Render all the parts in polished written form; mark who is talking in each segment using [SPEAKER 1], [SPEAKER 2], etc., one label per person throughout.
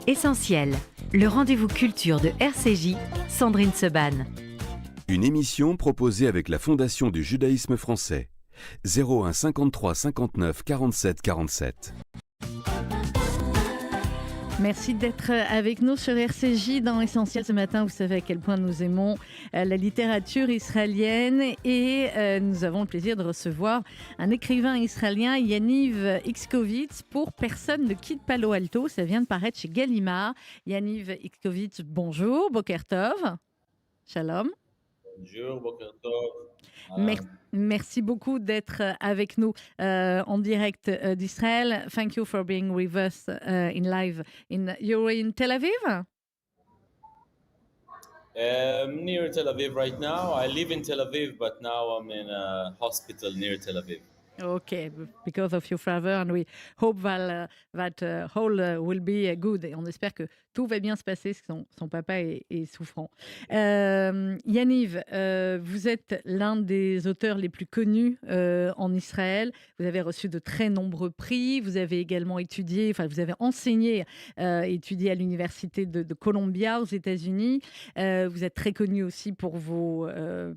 [SPEAKER 1] Essentiel, le rendez-vous culture de RCJ, Sandrine Seban.
[SPEAKER 2] Une émission proposée avec la Fondation du judaïsme français. 01 53 59 47 47.
[SPEAKER 3] Merci d'être avec nous sur RCJ dans Essentiel ce matin. Vous savez à quel point nous aimons la littérature israélienne et nous avons le plaisir de recevoir un écrivain israélien, Yaniv Itzkovitz, pour Personne ne quitte Palo Alto. Ça vient de paraître chez Gallimard. Yaniv Itzkovitz, bonjour, Boker Tov. Shalom.
[SPEAKER 4] Bonjour, Boker Tov.
[SPEAKER 3] Merci beaucoup d'être avec nous en direct d'Israël. Thank you for being with us in live. You're in Tel Aviv?
[SPEAKER 4] Near Tel Aviv right now. I live in Tel Aviv, but now I'm in a hospital near Tel Aviv.
[SPEAKER 3] Okay, because of your father, and we hope that all will be good. Et on espère que tout va bien se passer, parce que son papa est souffrant. Yaniv, vous êtes l'un des auteurs les plus connus en Israël. Vous avez reçu de très nombreux prix. Vous avez également étudié, vous avez enseigné, étudié à l'université de Columbia aux États-Unis. Vous êtes très connu aussi pour vos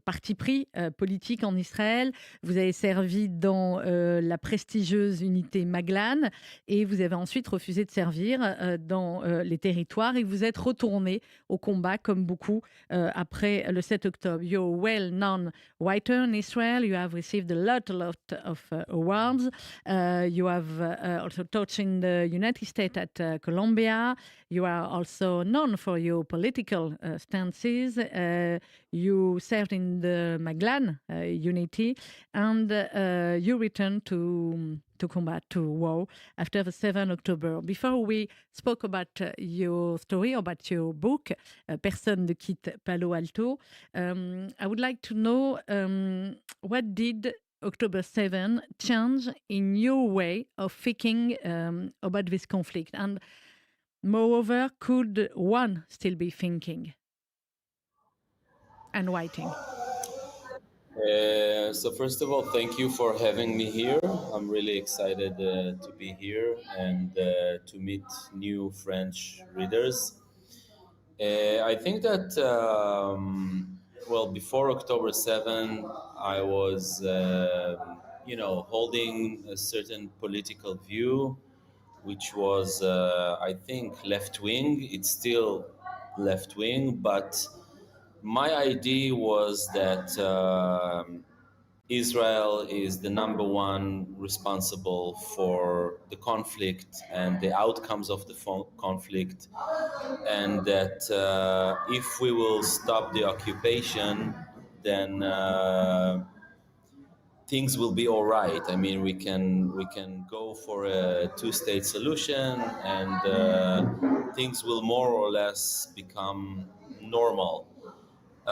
[SPEAKER 3] partis pris politiques en Israël. Vous avez servi dans la prestigieuse unité Maglan et vous avez ensuite refusé de servir dans les territoires et vous êtes retourné au combat comme beaucoup après le 7 octobre. You're a well-known writer in Israel. You have received a lot of awards. You have also taught in the United States at Columbia. You are also known for your political stances. You served in the Maglan unity and you returned to combat, to war after the 7th October. Before we spoke about your story, about your book, Personne ne quitte Palo Alto, I would like to know what did October 7 change in your way of thinking about this conflict? And moreover, could one still be thinking and writing?
[SPEAKER 4] So first of all, thank you for having me here. I'm really excited to be here and to meet new French readers. I think that, before October 7, I was, holding a certain political view, which was, I think, left-wing. It's still left-wing, but my idea was that Israel is the number one responsible for the conflict and the outcomes of the conflict, and that if we will stop the occupation, then things will be all right. I mean, we can go for a two-state solution, and things will more or less become normal.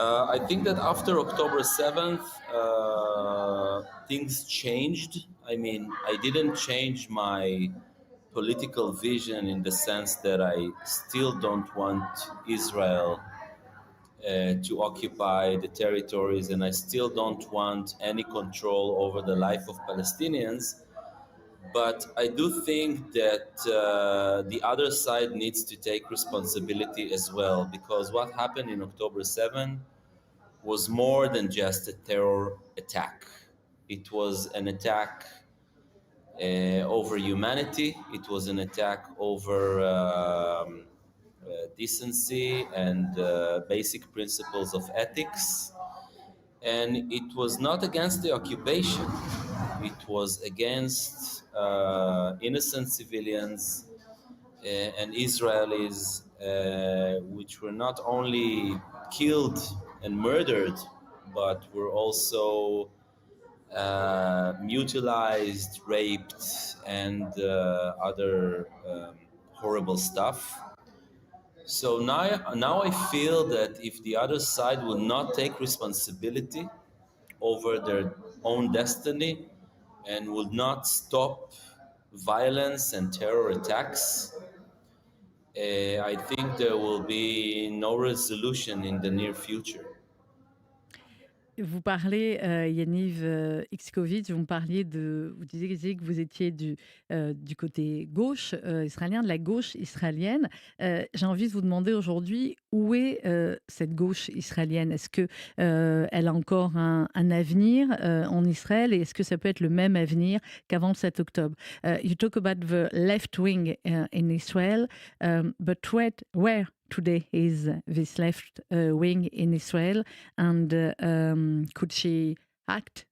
[SPEAKER 4] I think that after October 7th, things changed. I mean, I didn't change my political vision in the sense that I still don't want Israel to occupy the territories, and I still don't want any control over the life of Palestinians. But I do think that the other side needs to take responsibility as well, because what happened in October 7 was more than just a terror attack. It was an attack over humanity. It was an attack over decency and basic principles of ethics. And it was not against the occupation. It was against innocent civilians and Israelis, which were not only killed and murdered, but were also mutilized, raped, and other horrible stuff. So now I feel that if the other side will not take responsibility over their own destiny and will not stop violence and terror attacks, I think there will be no resolution in the near future.
[SPEAKER 3] Vous parlez, Yaniv Ixkovic, vous disiez que vous étiez du côté gauche israélien, de la gauche israélienne. J'ai envie de vous demander aujourd'hui, où est cette gauche israélienne? Est-ce que elle a encore un avenir en Israël et est-ce que ça peut être le même avenir qu'avant le 7 octobre? You talk about the left wing in Israel, but where today is this left wing in Israel, and could she act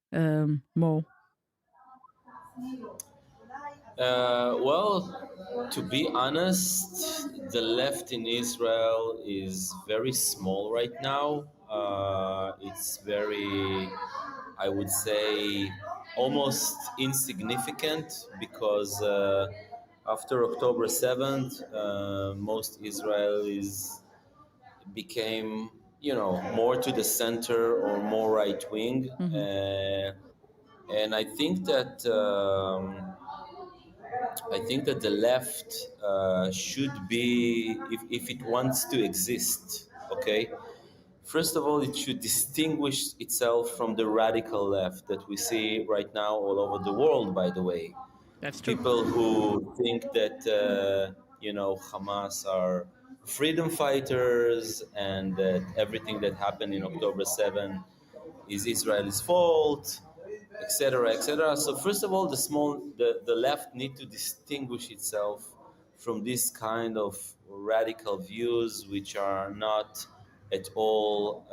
[SPEAKER 3] more?
[SPEAKER 4] Well, to be honest, the left in Israel is very small right now. It's very, I would say, almost insignificant because after October 7th, most Israelis became, more to the center or more right wing. And I think that the left should be, if it wants to exist, okay. First of all, it should distinguish itself from the radical left that we see right now all over the world. By the way,
[SPEAKER 3] That's true.
[SPEAKER 4] people who think that Hamas are freedom fighters and that everything that happened in October 7 is Israel's fault, etc., etc. So first of all, the left need to distinguish itself from this kind of radical views, which are not at all,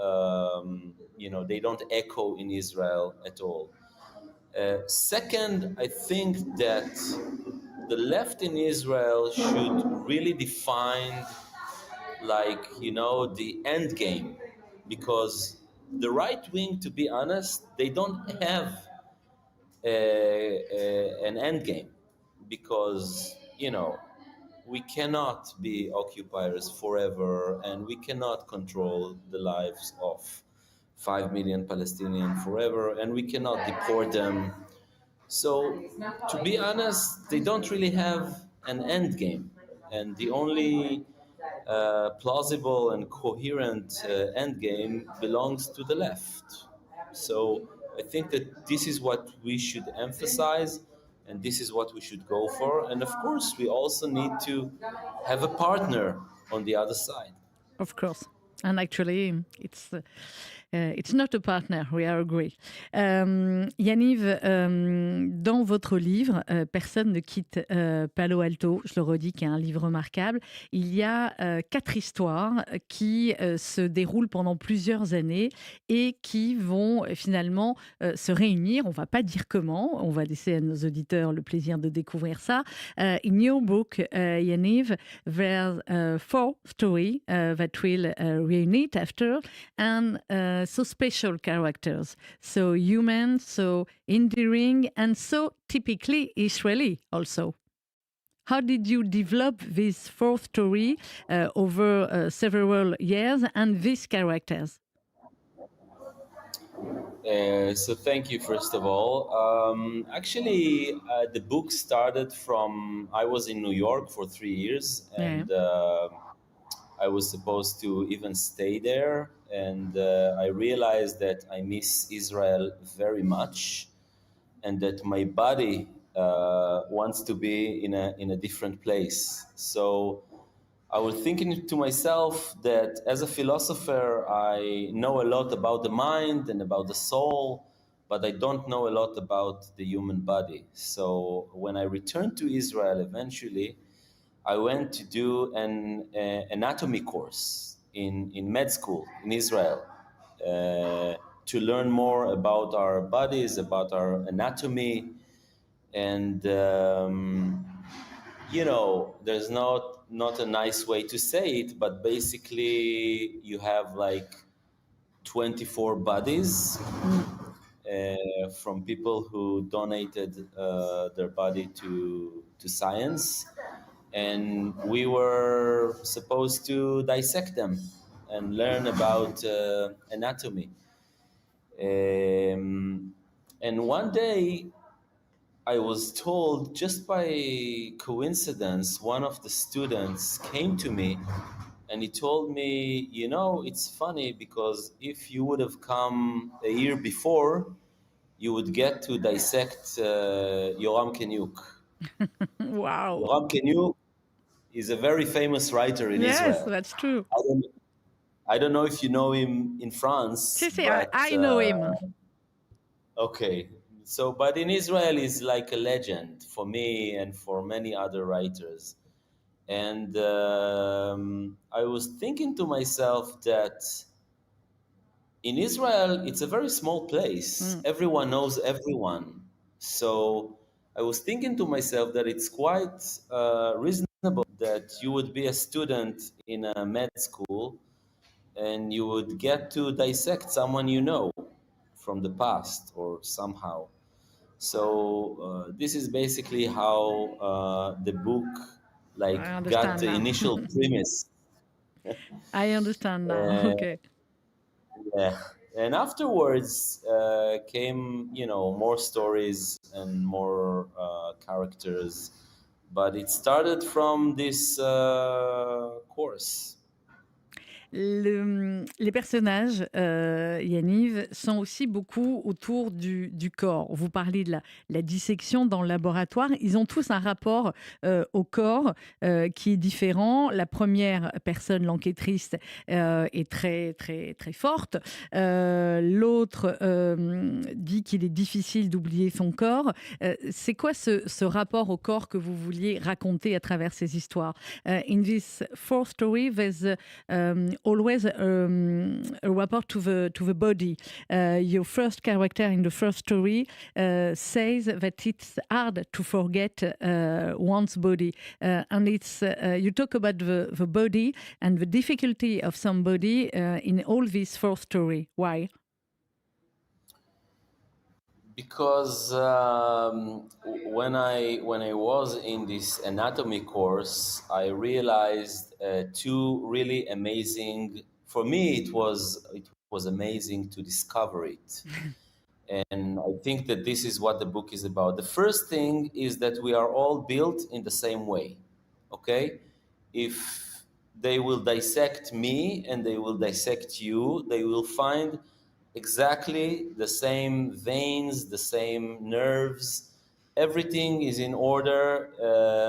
[SPEAKER 4] they don't echo in Israel at all. Second, I think that the left in Israel should really define, the end game, because the right wing, to be honest, they don't have an end game, because we cannot be occupiers forever, and we cannot control the lives of 5 million Palestinians forever, and we cannot deport them. So, to be honest, they don't really have an end game, and the only plausible and coherent end game belongs to the left. So I think that this is what we should emphasize, and this is what we should go for. And of course, we also need to have a partner on the other side.
[SPEAKER 3] Of course. And actually, it's not a partner, we are agree. Yaniv, dans votre livre, Personne ne quitte Palo Alto, je le redis, qui est un livre remarquable, il y a 4 histoires qui se déroulent pendant plusieurs années et qui vont finalement se réunir. On ne va pas dire comment, on va laisser à nos auditeurs le plaisir de découvrir ça. In your book, Yaniv, there's 4 stories that will reunite after, and so special characters, so human, so endearing, and so typically Israeli also. How did you develop this 4th story over several years and these characters?
[SPEAKER 4] So thank you, first of all. Actually, the book started from, I was in New York for 3 years, and I was supposed to even stay there, and I realized that I miss Israel very much, and that my body wants to be in a different place. So I was thinking to myself that as a philosopher, I know a lot about the mind and about the soul, but I don't know a lot about the human body. So when I returned to Israel eventually, I went to do an anatomy course in med school in Israel to learn more about our bodies, about our anatomy. And, there's not a nice way to say it, but basically you have like 24 bodies from people who donated their body to science. And we were supposed to dissect them and learn about anatomy. And one day I was told, just by coincidence, one of the students came to me and he told me, you know, it's funny because if you would have come a year before, you would get to dissect Yoram Kenyuk.
[SPEAKER 3] Wow.
[SPEAKER 4] Yoram Kenyuk is a very famous writer in
[SPEAKER 3] Yes,
[SPEAKER 4] Israel.
[SPEAKER 3] that's true.
[SPEAKER 4] I don't know if you know him in France.
[SPEAKER 3] See,
[SPEAKER 4] but,
[SPEAKER 3] I know him.
[SPEAKER 4] Okay. So, but in Israel, he's like a legend for me and for many other writers. And I was thinking to myself that in Israel, it's a very small place. Everyone knows everyone. So I was thinking to myself that it's quite reasonable that you would be a student in a med school and you would get to dissect someone you know from the past or somehow. So this is basically how the book got the
[SPEAKER 3] now.
[SPEAKER 4] initial premise.
[SPEAKER 3] I understand now. Okay.
[SPEAKER 4] Yeah. And afterwards came, you know, more stories and more characters. But it started from this course.
[SPEAKER 3] Les personnages, Yaniv, sont aussi beaucoup autour du corps. Vous parlez de la dissection dans le laboratoire. Ils ont tous un rapport au corps qui est différent. La première personne, l'enquêtrice, est très, très, très forte. L'autre dit qu'il est difficile d'oublier son corps. C'est quoi ce rapport au corps que vous vouliez raconter à travers ces histoires? In this fourth story, there's always a rapport to the body. Your first character in the first story says that it's hard to forget one's body, and it's you talk about the body and the difficulty of somebody in all this fourth story. Why?
[SPEAKER 4] Because when I was in this anatomy course, I realized two really amazing. For me, it was amazing to discover it, and I think that this is what the book is about. The first thing is that we are all built in the same way. Okay, if they will dissect me and they will dissect you, they will find exactly the same veins, the same nerves. Everything is in order,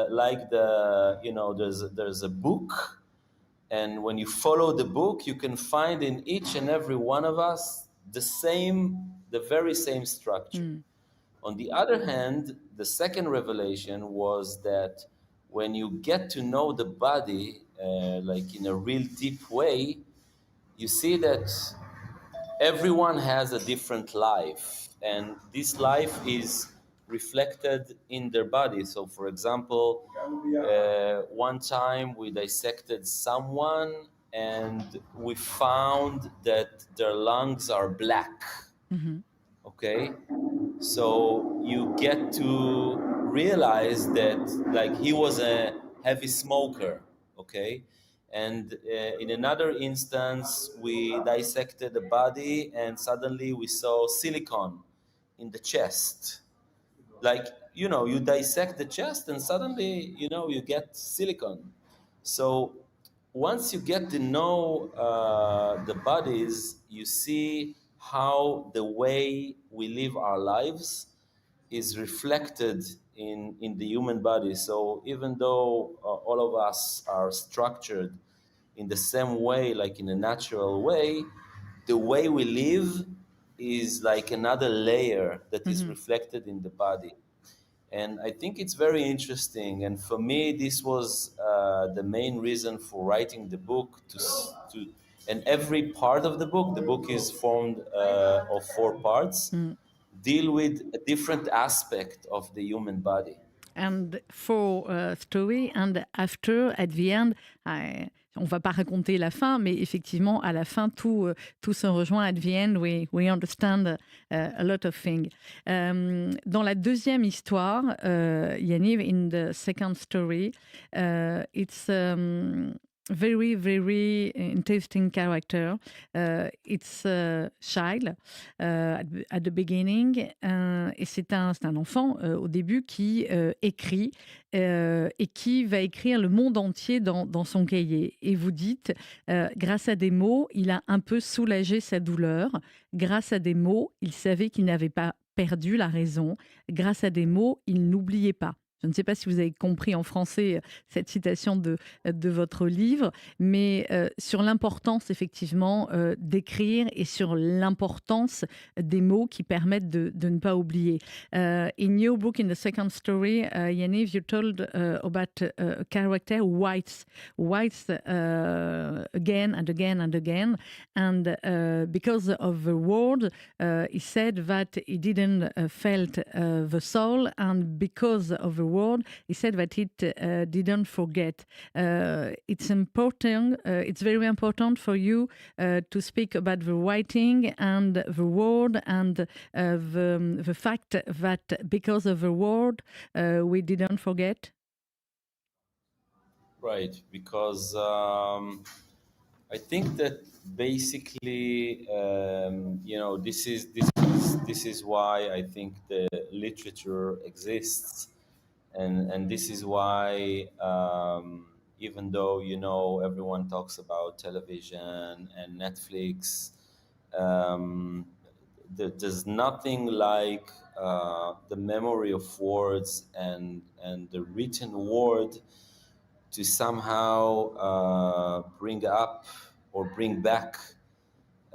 [SPEAKER 4] like there's a book, and when you follow the book, you can find in each and every one of us the very same structure. On the other hand, the second revelation was that when you get to know the body, like in a real deep way, you see that everyone has a different life, and this life is reflected in their body. So, for example, one time we dissected someone and we found that their lungs are black. Okay? So you get to realize that, like, he was a heavy smoker. Okay? And in another instance, we dissected the body and suddenly we saw silicone in the chest. Like, you know, you dissect the chest and suddenly, you know, you get silicone. So once you get to know the bodies, you see how the way we live our lives is reflected in the human body. So even though all of us are structured in the same way, like in a natural way, the way we live is like another layer that is reflected in the body. And I think it's very interesting. And for me, this was the main reason for writing the book. And every part of the book is formed of 4 parts, deal with a different aspect of the human body.
[SPEAKER 3] And for story, and after, at the end, on ne va pas raconter la fin, mais effectivement, à la fin, tout se rejoint. At the end, we understand a lot of things. Dans la deuxième histoire, Yaniv, in the second story, it's Very, very interesting character. It's a child at the beginning. Et c'est un enfant au début qui écrit et qui va écrire le monde entier dans son cahier. Et vous dites, grâce à des mots, il a un peu soulagé sa douleur. Grâce à des mots, il savait qu'il n'avait pas perdu la raison. Grâce à des mots, il n'oubliait pas. Je ne sais pas si vous avez compris en français cette citation de votre livre, mais sur l'importance effectivement d'écrire et sur l'importance des mots qui permettent de ne pas oublier. In your book, in the second story, Yaniv, you told about a character who writes again and again and again, and because of the word, he said that he didn't felt the soul, and because of the word, he said that it didn't forget. It's important. It's very important for you to speak about the writing and the word and the fact that because of the word, we didn't forget.
[SPEAKER 4] Right, because I think that basically, this is why I think the literature exists, and this is why, even though everyone talks about television and Netflix, there's nothing like the memory of words and the written word to somehow bring up or bring back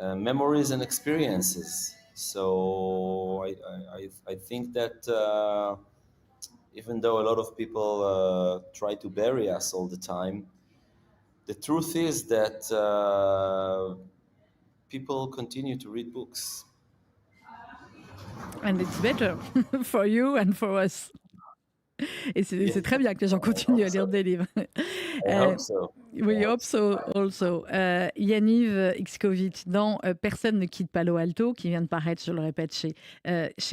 [SPEAKER 4] memories and experiences. So I think that even though a lot of people try to bury us all the time, the truth is that people continue to read books.
[SPEAKER 3] And it's better for you and for us. Et c'est très bien que les gens continuent à lire des livres.
[SPEAKER 4] I hope so.
[SPEAKER 3] We hope so also. Yaniv Xkovic, dans Personne ne quitte Palo Alto, qui vient de paraître, je le répète, chez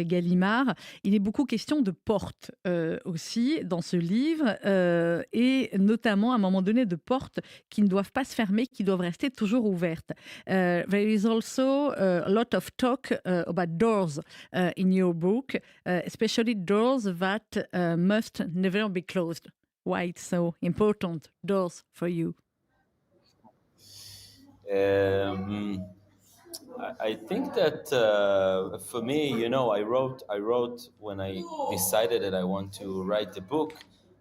[SPEAKER 3] Gallimard, il est beaucoup question de portes aussi dans ce livre, et notamment à un moment donné de portes qui ne doivent pas se fermer, qui doivent rester toujours ouvertes. There is also a lot of talk about doors in your book, especially doors that must never be closed. Why it's so important, doors for you?
[SPEAKER 4] I think that for me, I wrote when I decided that I want to write the book.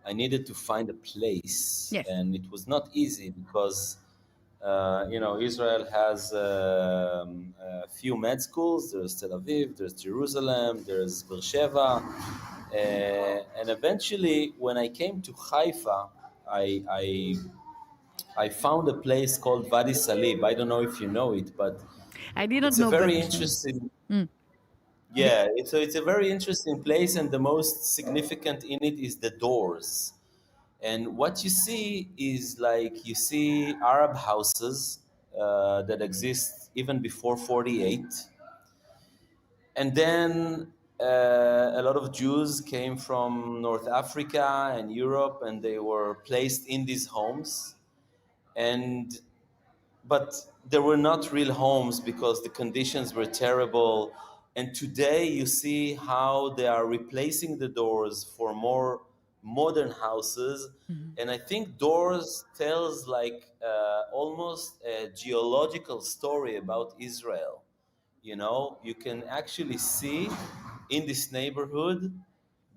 [SPEAKER 4] I needed to find a place,
[SPEAKER 3] Yes.
[SPEAKER 4] and it was not easy because Israel has a few med schools. There's Tel Aviv, there's Jerusalem, there's Beersheba. And eventually, when I came to Haifa, I found a place called Wadi Salib. I don't know if you know it, but
[SPEAKER 3] I didn't
[SPEAKER 4] it's
[SPEAKER 3] know
[SPEAKER 4] a very
[SPEAKER 3] that.
[SPEAKER 4] interesting.
[SPEAKER 3] Mm.
[SPEAKER 4] Yeah, it's a very interesting place, and the most significant in it is the doors. And what you see is like you see Arab houses that exist even before 48. And then a lot of Jews came from North Africa and Europe, and they were placed in these homes. But they were not real homes because the conditions were terrible. And today you see how they are replacing the doors for more modern houses.
[SPEAKER 3] Mhm.
[SPEAKER 4] And I think doors tells like almost a geological story about Israel. You can actually see in this neighborhood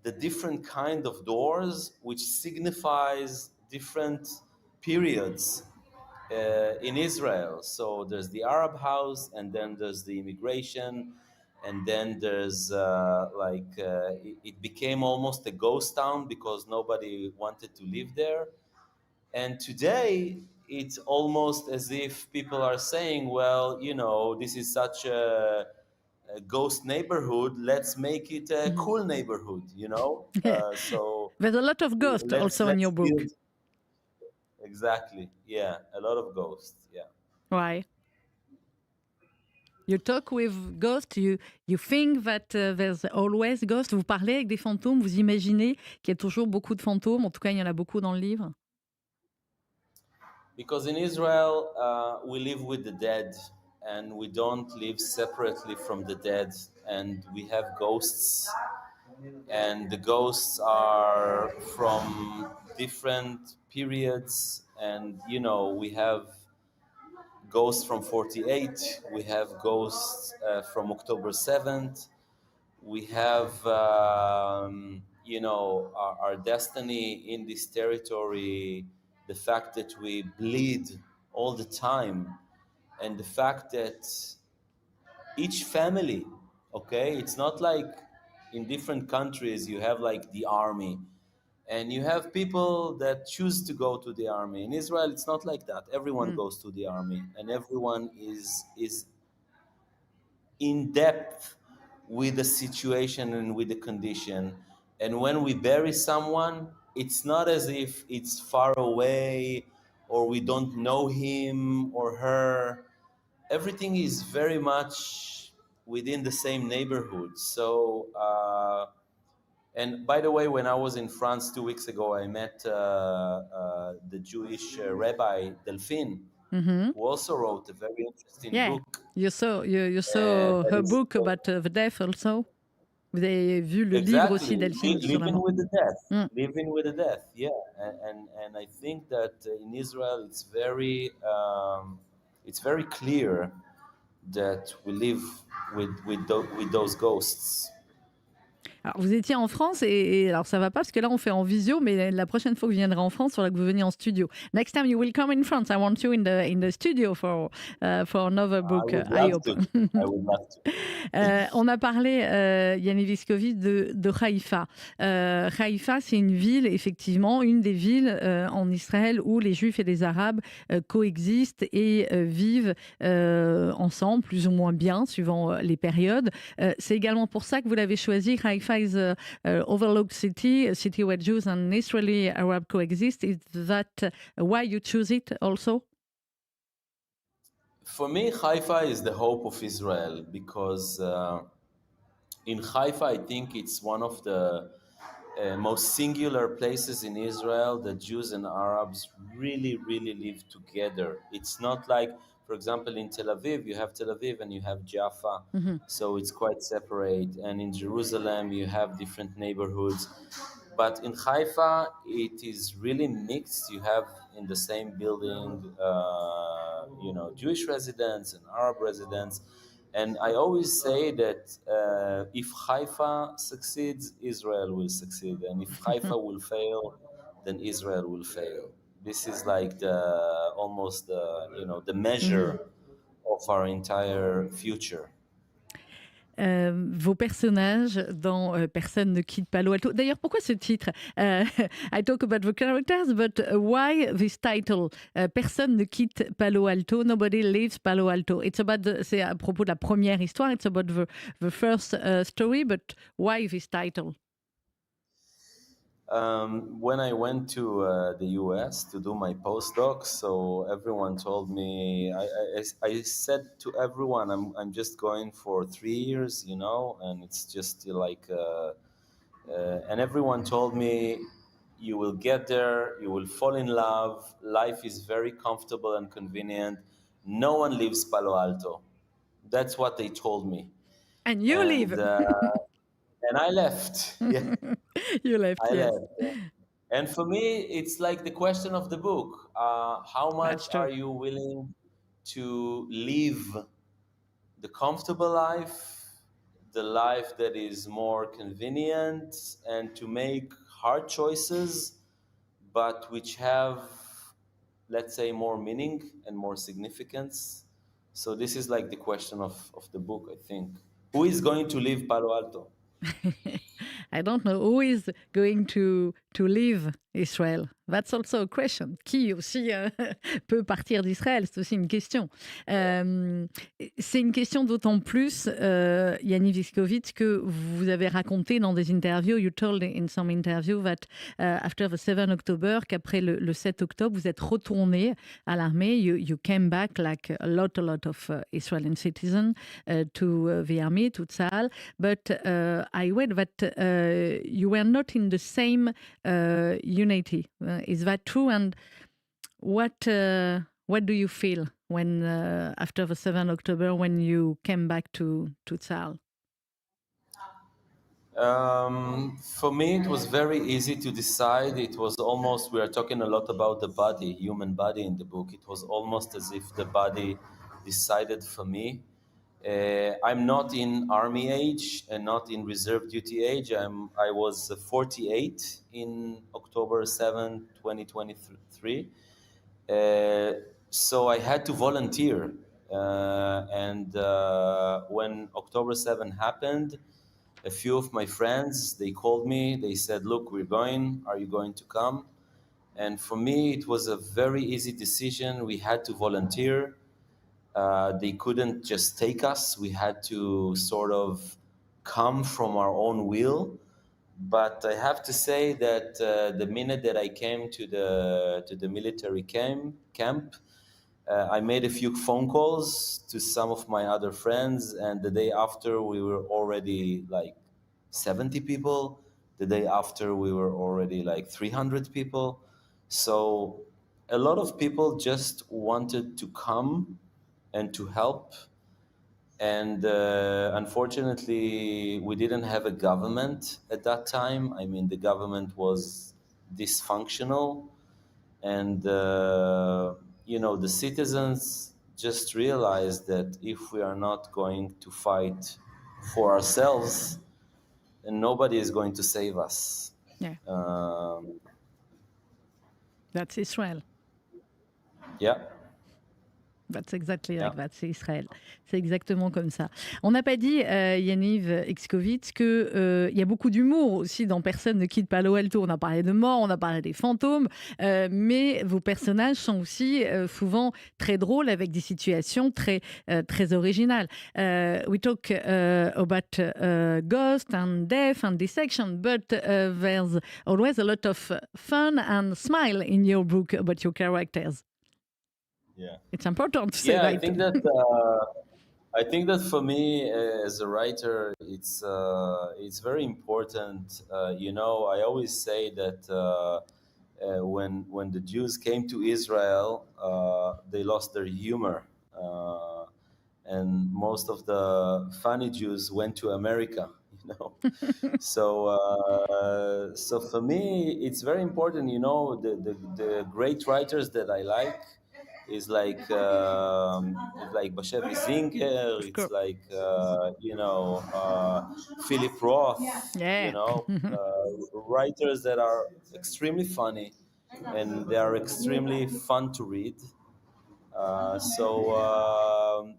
[SPEAKER 4] the different kind of doors, which signifies different periods in Israel. So there's the Arab house, and then there's the immigration, and then there's it became almost a ghost town because nobody wanted to live there. And today, it's almost as if people are saying, well, this is such a ghost neighborhood, let's make it a cool neighborhood, So
[SPEAKER 3] There's a lot of ghosts also in your book.
[SPEAKER 4] build. Exactly, yeah, a lot of ghosts, yeah.
[SPEAKER 3] Why? You talk with ghosts, you think that there's always ghosts. Vous parlez avec des fantômes, vous imaginez qu'il y a toujours beaucoup de fantômes. En tout cas, il y en a beaucoup dans le livre.
[SPEAKER 4] Because in Israel, we live with the dead, and we don't live separately from the dead, and we have ghosts, and the ghosts are from different periods, and we have ghosts from 48, we have ghosts from October 7th, we have our destiny in this territory, the fact that we bleed all the time, and the fact that each family, okay, it's not like in different countries you have like the army and you have people that choose to go to the army. In Israel it's not like that. Everyone goes to the army, and everyone is in depth with the situation and with the condition. And when we bury someone, it's not as if it's far away or we don't know him or her. Everything is very much within the same neighborhood. So, and by the way, when I was in France 2 weeks ago, I met the Jewish Rabbi Delphine, who also wrote a very interesting book.
[SPEAKER 3] You saw her book about the death also. Vous avez vu le livre aussi d'Elphine sur la
[SPEAKER 4] Living
[SPEAKER 3] mort.
[SPEAKER 4] with the death. Living with the death, yeah. And I think that in Israel it's very clear that we live with those ghosts.
[SPEAKER 3] Alors, vous étiez en France et alors ça va pas parce que là on fait en visio, mais la prochaine fois que vous viendrez en France, il faudra que vous veniez en studio. Next time you will come in France, I want you in the studio for another book.
[SPEAKER 4] I would love to.
[SPEAKER 3] On a parlé, Yanni Viscovi, de Haïfa. Haïfa, c'est une ville, effectivement, une des villes en Israël où les Juifs et les Arabes coexistent et vivent ensemble, plus ou moins bien, suivant les périodes. C'est également pour ça que vous l'avez choisi. Haifa is an overlooked city, a city where Jews and Israeli Arab coexist. Is that why you choose it also?
[SPEAKER 4] For me, Haifa is the hope of Israel because in Haifa, I think it's one of the most singular places in Israel that Jews and Arabs really, really live together. It's not like, for example, in Tel Aviv, you have Tel Aviv and you have Jaffa, so it's quite separate. And in Jerusalem, you have different neighborhoods. But in Haifa, it is really mixed. You have in the same building, Jewish residents and Arab residents. And I always say that if Haifa succeeds, Israel will succeed. And if Haifa will fail, then Israel will fail. This is like almost the measure of our entire future.
[SPEAKER 3] Vos personnages dans Personne ne quitte Palo Alto. D'ailleurs, pourquoi ce titre? I talk about the characters, but why this title? Personne ne quitte Palo Alto. Nobody leaves Palo Alto. C'est à propos de la première histoire. It's about the first story, but why this title?
[SPEAKER 4] When I went to the US to do my postdoc, so everyone told me, I said to everyone, I'm just going for 3 years, and it's just like, and everyone told me, you will get there, you will fall in love, life is very comfortable and convenient, no one leaves Palo Alto. That's what they told me.
[SPEAKER 3] And you leave.
[SPEAKER 4] And I left. Yeah.
[SPEAKER 3] You left, yes.
[SPEAKER 4] Left. And for me, it's like the question of the book. How much are you willing to live the comfortable life, the life that is more convenient, and to make hard choices, but which have, let's say, more meaning and more significance? So this is like the question of the book, I think. Who is going to leave Palo Alto?
[SPEAKER 3] I don't know who is going to leave Israel. That's also a question. Qui aussi peut partir d'Israël? C'est aussi une question. C'est une question d'autant plus, Yanni Viskovitz, que vous avez raconté dans des interviews, you told in some interview that after the 7 October, qu'après le 7 octobre, vous êtes retourné à l'armée. You came back like a lot of Israeli citizens to the army, to Tzahal. But I read that you were not in the same unity. Is that true? And What do you feel when after the 7th October when you came back to Tzal?
[SPEAKER 4] For me, it was very easy to decide. It was almost, we are talking a lot about the body, human body in the book. It was almost as if the body decided for me. I'm not in army age and not in reserve duty age. I was 48 in October 7, 2023. So I had to volunteer. And when October 7 happened, a few of my friends, they called me, they said, look, we're going, are you going to come? And for me, it was a very easy decision. We had to volunteer. They couldn't just take us. We had to sort of come from our own will. But I have to say that the minute that I came to the military camp, I made a few phone calls to some of my other friends, and the day after we were already like 70 people. The day after we were already like 300 people. So a lot of people just wanted to come and to help. And unfortunately, we didn't have a government at that time. I mean, the government was dysfunctional. And, the citizens just realized that if we are not going to fight for ourselves, then nobody is going to save us.
[SPEAKER 3] Yeah,
[SPEAKER 4] Um,
[SPEAKER 3] that's Israel.
[SPEAKER 4] yeah.
[SPEAKER 3] That's exactly
[SPEAKER 4] Yeah.
[SPEAKER 3] like that, c'est Israël. C'est exactement comme ça. On n'a pas dit, Yaniv Exkovitz, qu'il y a beaucoup d'humour aussi dans Personne ne quitte Palo Alto. On a parlé de mort, on a parlé des fantômes, mais vos personnages sont aussi souvent très drôles avec des situations très, très originales. We talk about ghost and death and dissection, but there's always a lot of fun and smile in your book about your characters.
[SPEAKER 4] Yeah.
[SPEAKER 3] It's important to say
[SPEAKER 4] Yeah,
[SPEAKER 3] that.
[SPEAKER 4] I think that for me as a writer, it's very important. I always say that when the Jews came to Israel, they lost their humor, and most of the funny Jews went to America. So for me, it's very important. The great writers that I like is like Bashevi Zinger. It's
[SPEAKER 3] course.
[SPEAKER 4] like Philip Roth.
[SPEAKER 3] Yeah.
[SPEAKER 4] Writers that are extremely funny and they are extremely fun to read.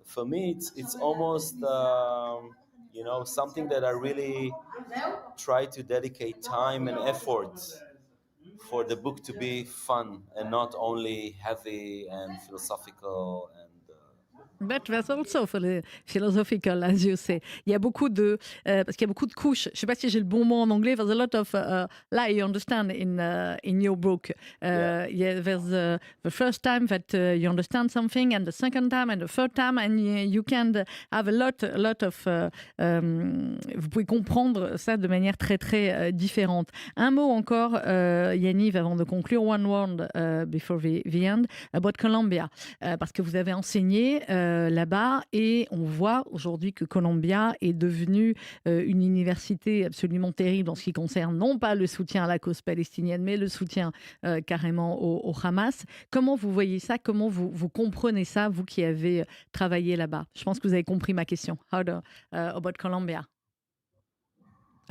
[SPEAKER 4] For me, it's almost something that I really try to dedicate time and effort for the book to be fun and not only heavy and philosophical and.
[SPEAKER 3] But that's also philosophical, as you say. Il y a beaucoup de, parce qu'il y a beaucoup de couches. Je ne sais pas si j'ai le bon mot en anglais. There's a lot of lie, you understand, in your book. Yeah, there's the first time that you understand something, and the second time, and the third time, and you can have a lot of. Vous pouvez comprendre ça de manière très très différente. Un mot encore, Yaniv, avant de conclure. One word before the end about Columbia, parce que vous avez enseigné là-bas et on voit aujourd'hui que Columbia est devenue une université absolument terrible en ce qui concerne non pas le soutien à la cause palestinienne mais le soutien carrément au Hamas. Comment vous voyez ça? Comment vous comprenez ça, vous qui avez travaillé là-bas? Je pense que vous avez compris ma question. About Columbia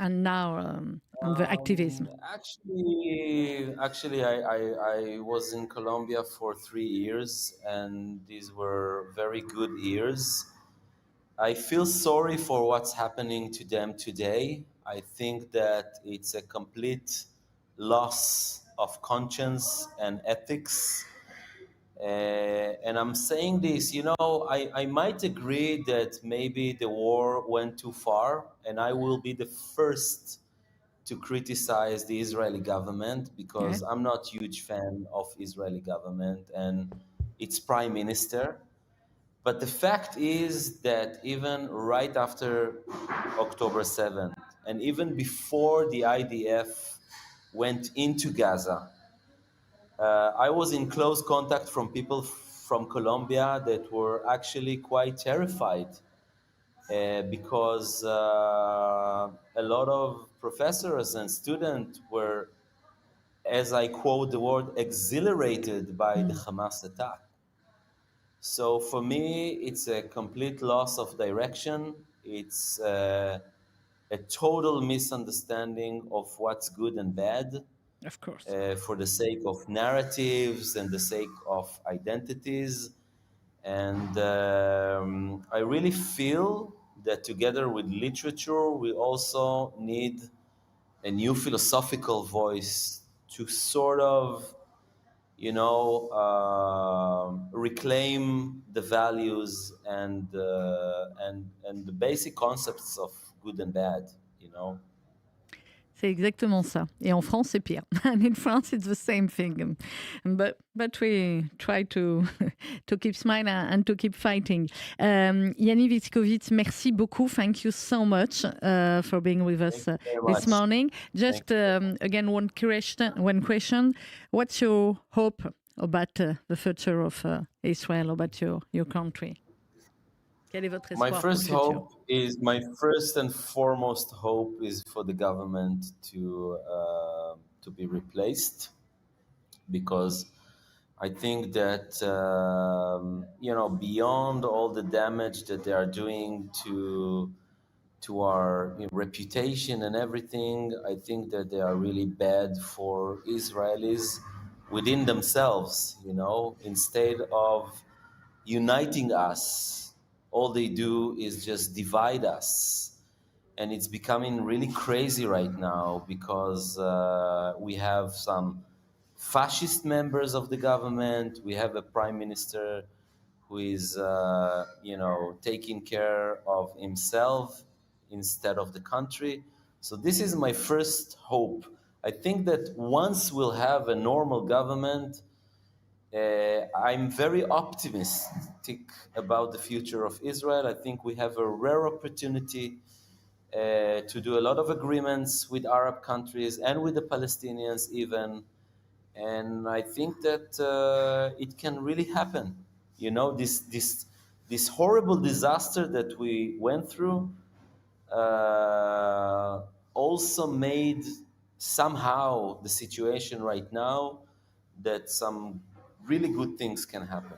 [SPEAKER 3] and now on the activism.
[SPEAKER 4] Actually, I was in Colombia for 3 years, and these were very good years. I feel sorry for what's happening to them today. I think that it's a complete loss of conscience and ethics. And I'm saying this, I might agree that maybe the war went too far, and I will be the first to criticize the Israeli government because I'm not a huge fan of Israeli government and its prime minister. But the fact is that even right after October 7th, and even before the IDF went into Gaza, I was in close contact from people from Colombia that were actually quite terrified because a lot of professors and students were, as I quote the word, exhilarated by the Hamas attack. So for me, it's a complete loss of direction. It's a total misunderstanding of what's good and bad
[SPEAKER 3] Of course.
[SPEAKER 4] for the sake of narratives and the sake of identities. And I really feel that together with literature, we also need a new philosophical voice to sort of, reclaim the values and the basic concepts of good and bad.
[SPEAKER 3] C'est exactement ça. Et en France, c'est pire. And in France, it's the same thing. But we try to keep smiling and to keep fighting. Yaniv Itzkovitz, merci beaucoup. Thank you so much for being with us this morning. Just again, one question. What's your hope about the future of Israel, about your country? Quel est votre espoir
[SPEAKER 4] My first and foremost hope is for the government to be replaced, because I think that beyond all the damage that they are doing to our reputation and everything, I think that they are really bad for Israelis within themselves. Instead of uniting us, all they do is just divide us. And it's becoming really crazy right now because we have some fascist members of the government. We have a prime minister who is, taking care of himself instead of the country. So this is my first hope. I think that once we'll have a normal government, I'm very optimistic about the future of Israel. I think we have a rare opportunity to do a lot of agreements with Arab countries and with the Palestinians even. And I think that it can really happen. This horrible disaster that we went through also made somehow the situation right now that some really good things can happen.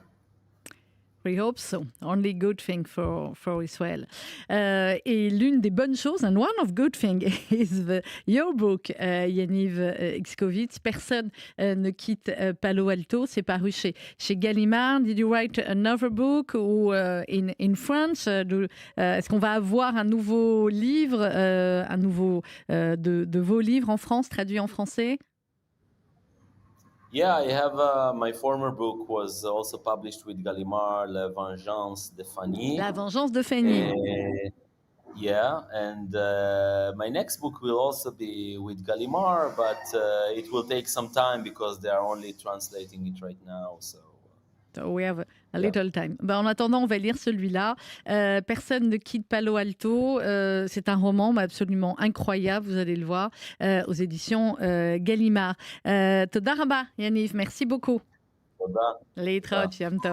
[SPEAKER 3] We hope so. Only good thing for Israel. Et l'une des bonnes choses, and one of good thing is your book, Yaniv Itzkovitz, Personne ne quitte Palo Alto. C'est paru chez Gallimard. Did you write another book ou in French? Est-ce qu'on va avoir un nouveau livre, de vos livres en France, traduit en français?
[SPEAKER 4] Yeah, I have my former book was also published with Gallimard, La Vengeance de Fanny.
[SPEAKER 3] La Vengeance de Fanny.
[SPEAKER 4] Yeah, and my next book will also be with Gallimard, but it will take some time because they are only translating it right now. So
[SPEAKER 3] we have a little time. En attendant, on va lire celui-là. Personne ne quitte Palo Alto. C'est un roman absolument incroyable, vous allez le voir, aux éditions Gallimard. Toda raba, Yaniv, merci beaucoup.
[SPEAKER 4] Toda.
[SPEAKER 3] להתראות, יום טוב.